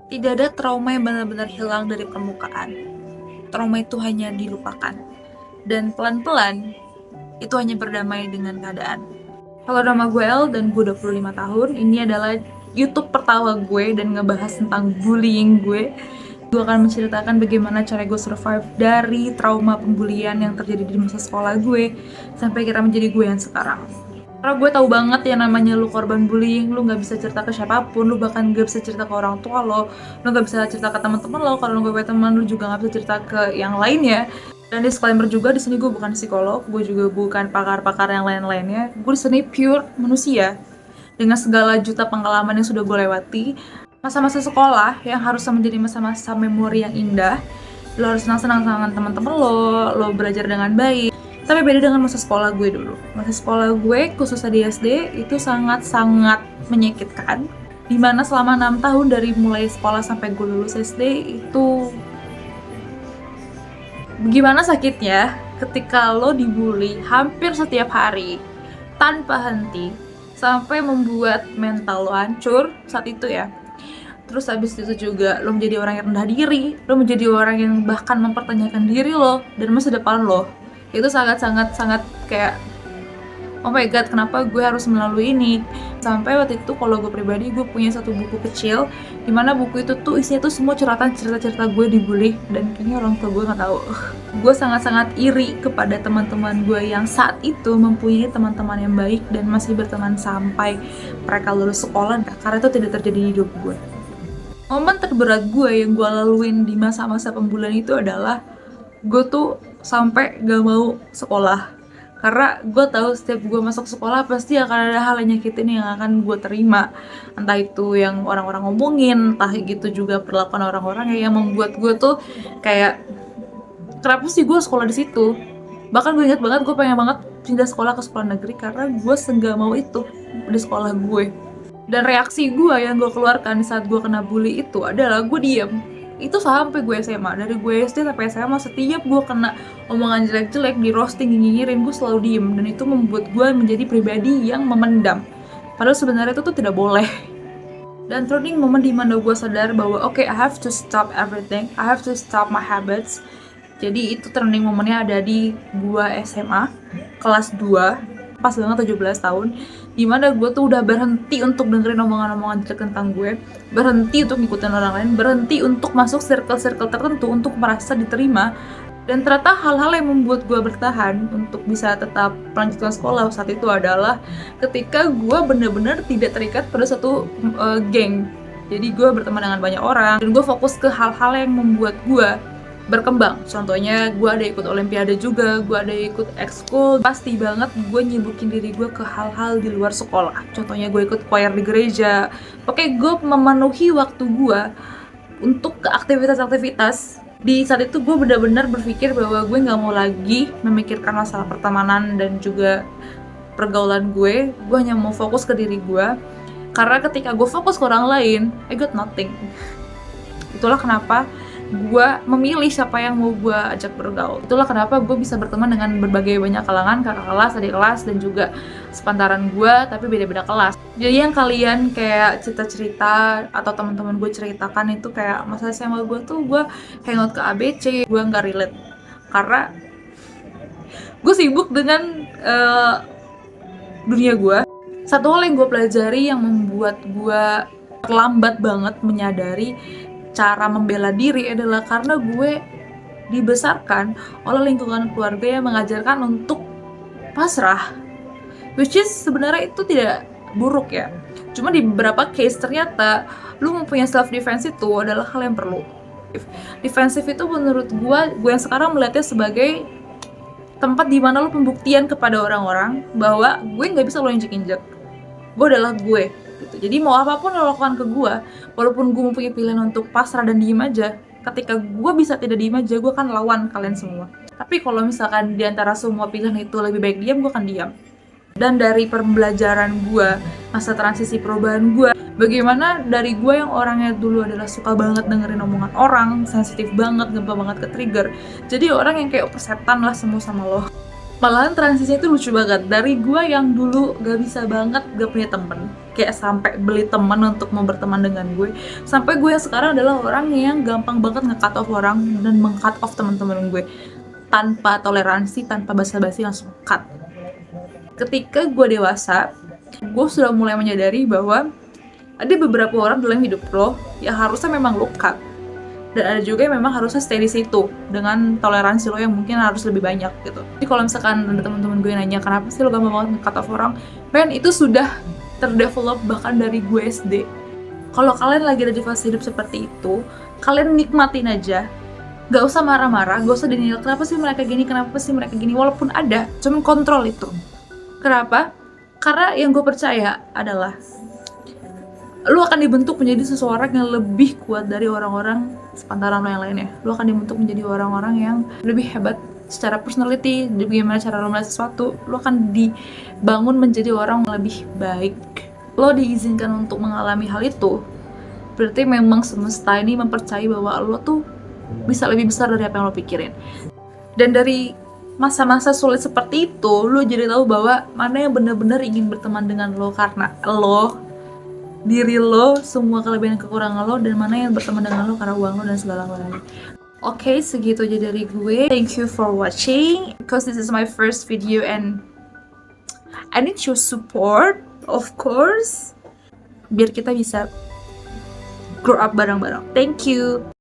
Tidak ada trauma yang benar-benar hilang dari permukaan. Trauma itu hanya dilupakan. Dan pelan-pelan, itu hanya berdamai dengan keadaan. Halo, nama gue El dan gue 25 tahun. Ini adalah YouTube pertama gue dan ngebahas tentang bullying gue. Gue akan menceritakan bagaimana cara gue survive dari trauma pembulian yang terjadi di masa sekolah gue sampai kira menjadi gue yang sekarang. Karena gue tahu banget ya namanya lu korban bullying, lu nggak bisa cerita ke siapapun, lu bahkan nggak bisa cerita ke orang tua lo, lu nggak bisa cerita ke teman-teman lo, kalau lu gak punya teman, lu juga nggak bisa cerita ke yang lainnya. Dan disclaimer juga, di sini gue bukan psikolog, gue juga bukan pakar-pakar yang lain-lainnya. Gue di sini pure manusia dengan segala juta pengalaman yang sudah gue lewati. Masa-masa sekolah yang harusnya menjadi masa-masa memori yang indah. Lo harus senang-senang sama teman-teman lo belajar dengan baik. Tapi beda dengan masa sekolah gue dulu. Masa sekolah gue, khususnya di SD, itu sangat-sangat menyakitkan. Dimana selama 6 tahun dari mulai sekolah sampai gue lulus SD, itu gimana sakitnya ketika lo dibully hampir setiap hari, tanpa henti, sampai membuat mental lo hancur saat itu ya. Terus habis itu juga lo menjadi orang yang rendah diri, lo menjadi orang yang bahkan mempertanyakan diri lo dan masa depan lo. Itu sangat-sangat kayak, oh my god, kenapa gue harus melalui ini? Sampai waktu itu kalau gue pribadi, gue punya satu buku kecil dimana buku itu tuh isinya tuh semua cerita-cerita gue dibully, dan kayaknya orang tua gue nggak tahu. Gue sangat-sangat iri kepada teman-teman gue yang saat itu mempunyai teman-teman yang baik dan masih berteman sampai mereka lulus sekolah, karena itu tidak terjadi di hidup gue. Momen terberat gue yang gue laluin di masa-masa pembulian itu adalah gue tuh sampai gak mau sekolah, karena gue tahu setiap gue masuk sekolah pasti akan ada hal yang nyakitin yang akan gue terima, entah itu yang orang-orang ngomongin, entah gitu juga perlakuan orang-orang yang membuat gue tuh kayak, kenapa sih gue sekolah di situ? Bahkan gue ingat banget, gue pengen banget pindah sekolah ke sekolah negeri karena gue senggak mau itu di sekolah gue. Dan reaksi gue yang gue keluarkan saat gue kena bully itu adalah gue diem. Itu sampai gue SMA, dari gue SD sampai SMA, setiap gue kena omongan jelek-jelek, di roasting, nyinyirin, gue selalu diem. Dan itu membuat gue menjadi pribadi yang memendam, padahal sebenarnya itu tuh tidak boleh. Dan turning moment dimana gue sadar bahwa okay, I have to stop everything, I have to stop my habits. Jadi itu turning momennya ada di gue SMA kelas 2, pas banget 17 tahun, dimana gue tuh udah berhenti untuk dengerin omongan-omongan jelek tentang gue, berhenti untuk ngikutin orang lain, berhenti untuk masuk circle-circle tertentu untuk merasa diterima. Dan ternyata hal-hal yang membuat gue bertahan untuk bisa tetap melanjutkan sekolah saat itu adalah ketika gue benar-benar tidak terikat pada satu geng. Jadi gue berteman dengan banyak orang dan gue fokus ke hal-hal yang membuat gue berkembang. Contohnya gue ada ikut olimpiade juga, gue ada ikut ekskul. Pasti banget gue nyibukin diri gue ke hal-hal di luar sekolah. Contohnya gue ikut choir di gereja. Oke, gue memenuhi waktu gue untuk ke aktivitas-aktivitas. Di saat itu gue benar-benar berpikir bahwa gue gak mau lagi memikirkan masalah pertemanan dan juga pergaulan gue hanya mau fokus ke diri gue. Karena ketika gue fokus ke orang lain, I got nothing. Itulah kenapa gue memilih siapa yang mau gue ajak bergaul. Itulah kenapa gue bisa berteman dengan berbagai banyak kalangan, kakak kelas, adik kelas, dan juga sepantaran gue, tapi beda-beda kelas. Jadi yang kalian kayak cerita-cerita atau teman-teman gue ceritakan itu kayak masa SMA gue tuh gue hangout ke ABC, gue nggak relate karena gue sibuk dengan dunia gue. Satu hal yang gue pelajari yang membuat gue terlambat banget menyadari cara membela diri adalah karena gue dibesarkan oleh lingkungan keluarga yang mengajarkan untuk pasrah, which is sebenarnya itu tidak buruk ya, cuma di beberapa case ternyata lu mempunyai self defense itu adalah hal yang perlu. Defensif itu menurut gue yang sekarang melihatnya sebagai tempat dimana lu pembuktian kepada orang-orang bahwa gue nggak bisa lo injek-injek, gue adalah gue gitu. Jadi mau apapun lo lakukan ke gue, walaupun gue mempunyai pilihan untuk pasrah dan diem aja, ketika gue bisa tidak diem aja, gue akan lawan kalian semua. Tapi kalau misalkan diantara semua pilihan itu lebih baik diam, gue akan diam. Dan dari pembelajaran gue, masa transisi perubahan gue, bagaimana dari gue yang orangnya dulu adalah suka banget dengerin omongan orang, sensitif banget, gampang banget ke trigger, jadi orang yang kayak setan lah semua sama lo. Malahan transisinya itu lucu banget. Dari gue yang dulu gak bisa banget gak punya temen, kayak sampai beli teman untuk mau berteman dengan gue, sampai gue yang sekarang adalah orang yang gampang banget nge-cut off orang dan meng-cut off teman-teman gue tanpa toleransi, tanpa basa-basi, langsung cut. Ketika gue dewasa, gue sudah mulai menyadari bahwa ada beberapa orang dalam hidup lo yang harusnya memang lo cut, dan ada juga yang memang harusnya stay di situ dengan toleransi lo yang mungkin harus lebih banyak gitu. Jadi kalau misalkan ada teman-teman gue yang nanya kenapa sih lo gampang banget nge-cut off orang, men, itu sudah terdevelop bahkan dari gue SD. Kalau kalian lagi ada di fase hidup seperti itu, kalian nikmatin aja, gak usah marah-marah, gak usah dinilai kenapa sih mereka gini, walaupun ada, cuman kontrol itu. Kenapa? Karena yang gue percaya adalah lu akan dibentuk menjadi seseorang yang lebih kuat dari orang-orang sepantaran lo yang lainnya. Lu akan dibentuk menjadi orang-orang yang lebih hebat secara personality, bagaimana cara lo melihat sesuatu. Lu akan dibangun menjadi orang yang lebih baik. Lo diizinkan untuk mengalami hal itu, berarti memang semesta ini mempercayai bahwa lo tuh bisa lebih besar dari apa yang lo pikirin. Dan dari masa-masa sulit seperti itu, lo jadi tahu bahwa mana yang benar-benar ingin berteman dengan lo karena lo, diri lo, semua kelebihan dan kekurangan lo, dan mana yang berteman dengan lo karena uang lo dan segala galanya. Oke, segitu aja dari gue. Thank you for watching, because this is my first video and I need your support, of course, biar kita bisa grow up bareng-bareng. Thank you.